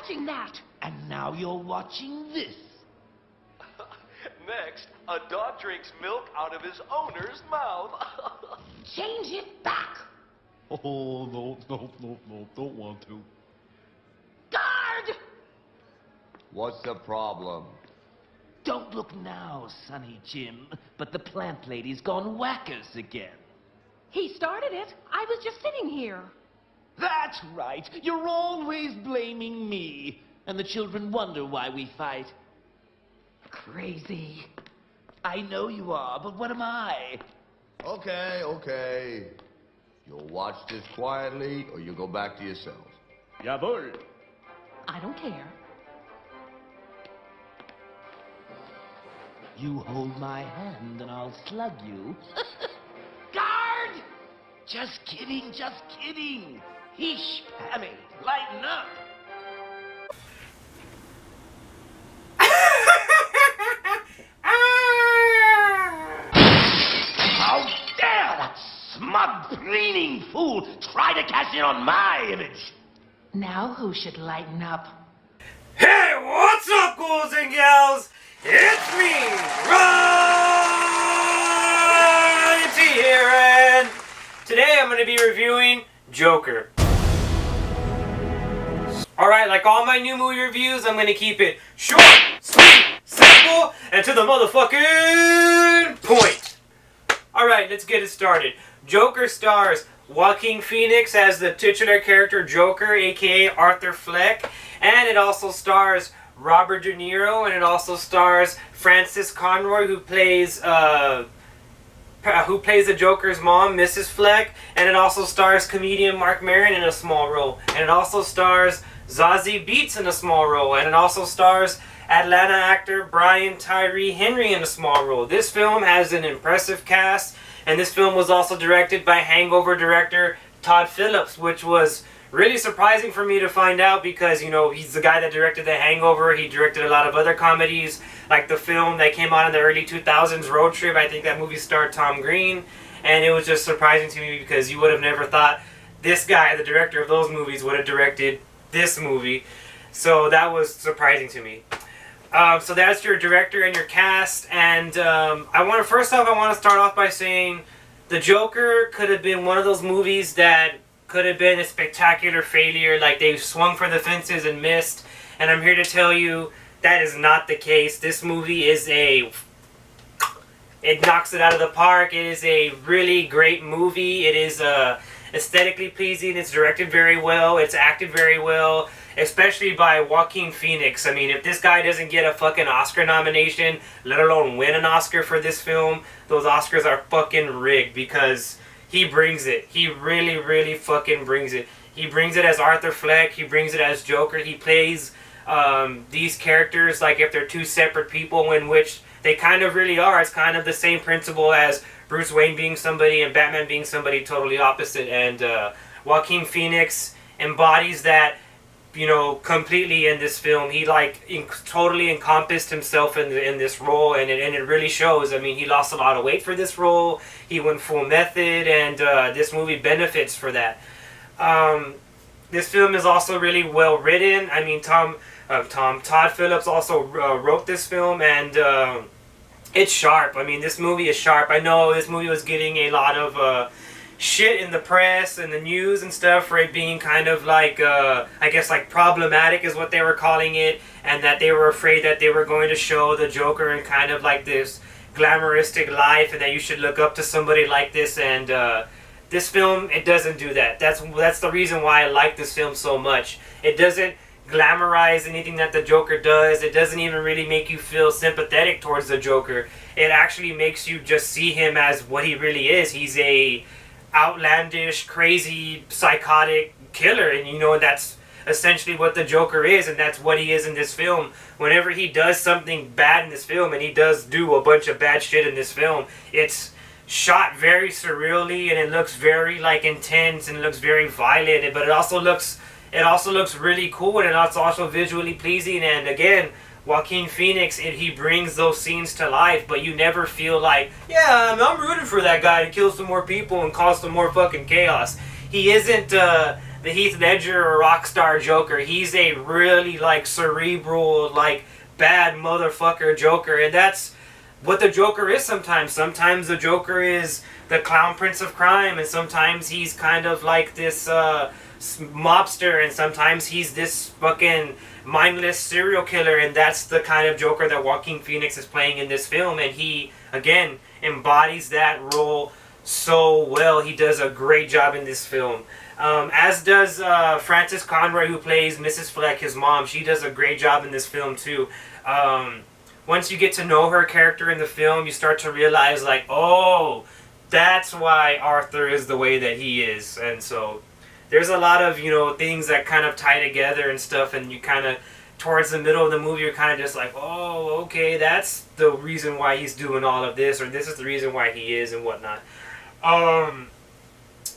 watching that. And now you're watching this. Next, a dog drinks milk out of his owner's mouth. Change it back. Oh, no, don't want to. Guard! What's the problem? Don't look now, Sonny Jim, but the plant lady's gone whackers again. He started it. I was just sitting here. That's right. You're always blaming me. And the children wonder why we fight. Crazy. I know you are, but what am I? Okay. You'll watch this quietly, or you go back to your cells. Jawohl. I don't care. You hold my hand and I'll slug you. Guard! Just kidding. Heesh, Pammy, lighten up. How dare that smug, preening fool try to cash in on my image? Now who should lighten up? Hey, what's up, ghouls and gals? It's me, Ryan.T here, and today I'm going to be reviewing Joker. Alright, like all my new movie reviews, I'm going to keep it short, sweet, simple, and to the motherfucking point. Alright, let's get it started. Joker stars Joaquin Phoenix as the titular character Joker, aka Arthur Fleck, and it also stars Robert De Niro, and it also stars Frances Conroy, who plays the Joker's mom, Mrs. Fleck, and it also stars comedian Mark Maron in a small role, and it also stars Zazie Beetz in a small role, and it also stars Atlanta actor Brian Tyree Henry in a small role. This film has an impressive cast, and this film was also directed by Hangover director Todd Phillips, which was really surprising for me to find out because, you know, he's the guy that directed The Hangover. He directed a lot of other comedies, like the film that came out in the early 2000s, Road Trip. I think that movie starred Tom Green, and it was just surprising to me because you would have never thought this guy, the director of those movies, would have directed this movie. So that was surprising to me. So that's your director and your cast, and first off, I want to start off by saying The Joker could have been one of those movies that could have been a spectacular failure, like they swung for the fences and missed, and I'm here to tell you that is not the case. This movie is it knocks it out of the park. It is a really great movie. It is aesthetically pleasing. It's directed very well. It's acted very well, especially by Joaquin Phoenix. I mean, if this guy doesn't get a fucking Oscar nomination, let alone win an Oscar for this film, those Oscars are fucking rigged because he brings it. He really, really fucking brings it. He brings it as Arthur Fleck. He brings it as Joker. He plays these characters like if they're two separate people, in which they kind of really are. It's kind of the same principle as Bruce Wayne being somebody and Batman being somebody totally opposite. And Joaquin Phoenix embodies that, you know, completely in this film. He totally encompassed himself in this role, and it really shows. I mean, he lost a lot of weight for this role. He went full method, and this movie benefits for that. This film is also really well written. I mean, Todd Phillips also wrote this film, and it's sharp. I mean, this movie is sharp. I know this movie was getting a lot of shit in the press and the news and stuff for it being kind of like, I guess like problematic is what they were calling it, and that they were afraid that they were going to show the Joker in kind of like this glamouristic life, and that you should look up to somebody like this. And this film, it doesn't do that. That's the reason why I like this film so much. It doesn't glamorize anything that the Joker does. It doesn't even really make you feel sympathetic towards the Joker. It actually makes you just see him as what he really is. He's a outlandish, crazy, psychotic killer, and you know that's essentially what the Joker is, and that's what he is in this film. Whenever he does something bad in this film, and he does do a bunch of bad shit in this film, it's shot very surreally, and it looks very like intense, and it looks very violent, but it also looks really cool, and it's also visually pleasing. And again, Joaquin Phoenix, he brings those scenes to life, but you never feel like, yeah, I'm rooting for that guy to kill some more people and cause some more fucking chaos. He isn't the the Heath Ledger or rock star Joker. He's a really like cerebral, like bad motherfucker Joker, and that's what the Joker is sometimes. Sometimes the Joker is the clown prince of crime, and sometimes he's kind of like this mobster, and sometimes he's this fucking mindless serial killer, and that's the kind of Joker that Joaquin Phoenix is playing in this film, and he, again, embodies that role so well. He does a great job in this film. As does Frances Conroy, who plays Mrs. Fleck, his mom. She does a great job in this film, too. Once you get to know her character in the film, you start to realize, like, oh, that's why Arthur is the way that he is. And so there's a lot of, you know, things that kind of tie together and stuff, and you kind of, towards the middle of the movie, you're kind of just like, oh, okay, that's the reason why he's doing all of this, or this is the reason why he is, and whatnot.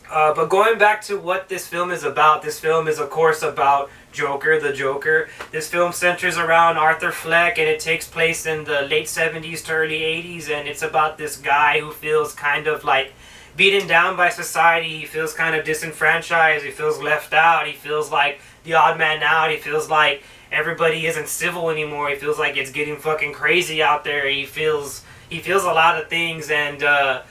But going back to what this film is about, this film is, of course, about Joker, the Joker. This film centers around Arthur Fleck, and it takes place in the late 70s to early 80s, and it's about this guy who feels kind of like beaten down by society. He feels kind of disenfranchised. He feels left out. He feels like the odd man out. He feels like everybody isn't civil anymore. He feels like it's getting fucking crazy out there. He feels a lot of things, and I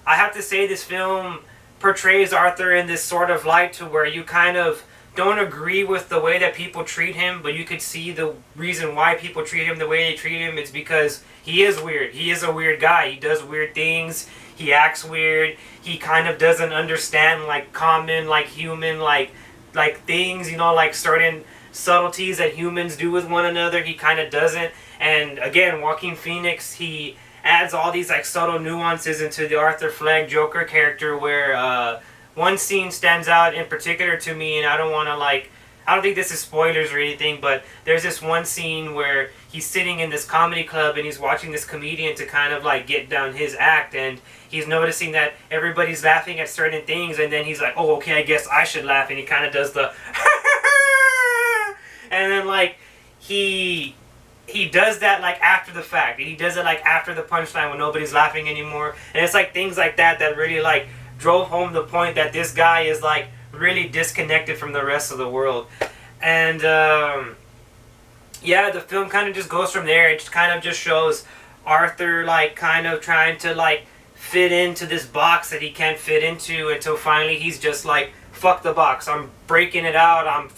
have to say this film portrays Arthur in this sort of light to where you kind of don't agree with the way that people treat him, but you could see the reason why people treat him the way they treat him. It's because he is weird. He is a weird guy. He does weird things. He acts weird. He kind of doesn't understand like common, like human, like things, you know, like certain subtleties that humans do with one another. He kind of doesn't. And again, Joaquin Phoenix, he adds all these like subtle nuances into the Arthur Fleck Joker character, where one scene stands out in particular to me, and I don't think this is spoilers or anything, but there's this one scene where he's sitting in this comedy club and he's watching this comedian to kind of like get down his act, and he's noticing that everybody's laughing at certain things, and then he's like, oh, okay, I guess I should laugh, and he kind of does the and then like he does that like after the fact, and he does it like after the punchline when nobody's laughing anymore, and it's like things like that that really like drove home the point that this guy is like really disconnected from the rest of the world. And yeah, the film kind of just goes from there. It just kind of just shows Arthur like kind of trying to like fit into this box that he can't fit into, until finally he's just like, fuck the box, I'm breaking it out, I'm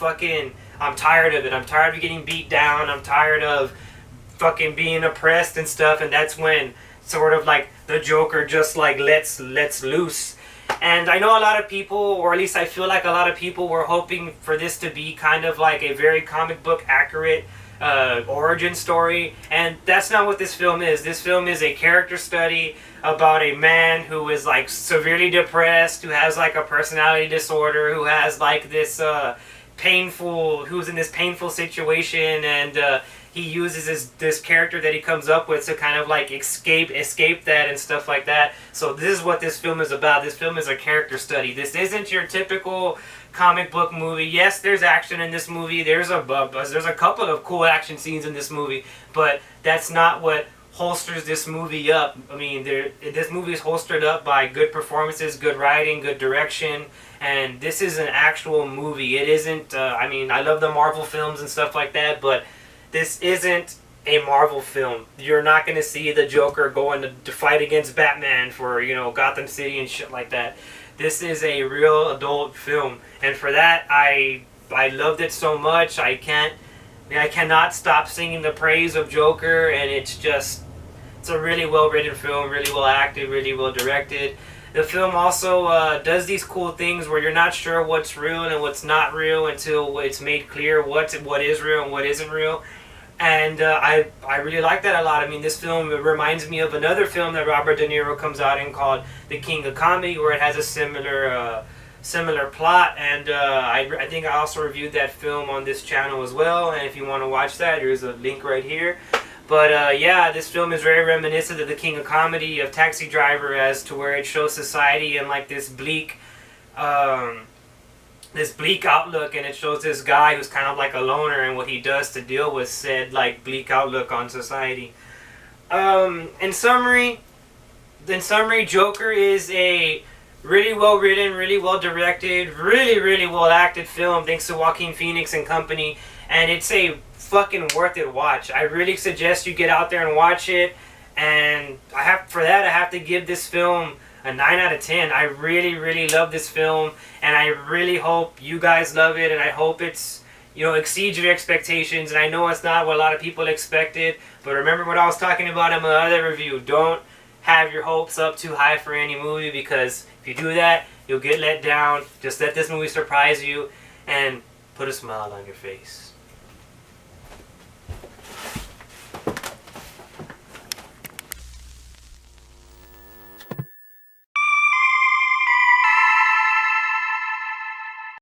tired of it, I'm tired of getting beat down, I'm tired of fucking being oppressed and stuff. And that's when sort of like the Joker just like lets loose. And I know a lot of people, or at least I feel like a lot of people, were hoping for this to be kind of like a very comic book accurate origin story, and that's not what this film is. This film is a character study about a man who is like severely depressed, who has like a personality disorder, who has like this who's in this painful situation, and he uses this character that he comes up with to kind of like escape that and stuff like that. So this is what this film is about. This film is a character study. This isn't your typical comic book movie. Yes, there's action in this movie. There's a couple of cool action scenes in this movie, but that's not what holsters this movie up. I mean, this movie is holstered up by good performances, good writing, good direction, and this is an actual movie. It isn't, I mean, I love the Marvel films and stuff like that, but this isn't a Marvel film. You're not going to see the Joker going to fight against Batman for, you know, Gotham City and shit like that. This is a real adult film, and for that, I loved it so much. I cannot stop singing the praise of Joker, and it's a really well written film, really well acted, really well directed. The film also does these cool things where you're not sure what's real and what's not real until it's made clear what is real and what isn't real. And I really like that a lot. I mean, this film reminds me of another film that Robert De Niro comes out in called The King of Comedy, where it has a similar plot. And I think I also reviewed that film on this channel as well. And if you want to watch that, there's a link right here. But yeah, this film is very reminiscent of The King of Comedy, of Taxi Driver, as to where it shows society in like this bleak outlook, and it shows this guy who's kind of like a loner and what he does to deal with said like bleak outlook on society. In summary, Joker is a really well written, really well directed, really well acted film thanks to Joaquin Phoenix and company, and it's a fucking worth it watch. I really suggest you get out there and watch it, and I have to give this film a 9 out of 10. I really love this film, and I really hope you guys love it, and I hope it's, you know, exceeds your expectations. And I know it's not what a lot of people expected, but remember what I was talking about in my other review. Don't have your hopes up too high for any movie, because if you do that, you'll get let down. Just let this movie surprise you and put a smile on your face.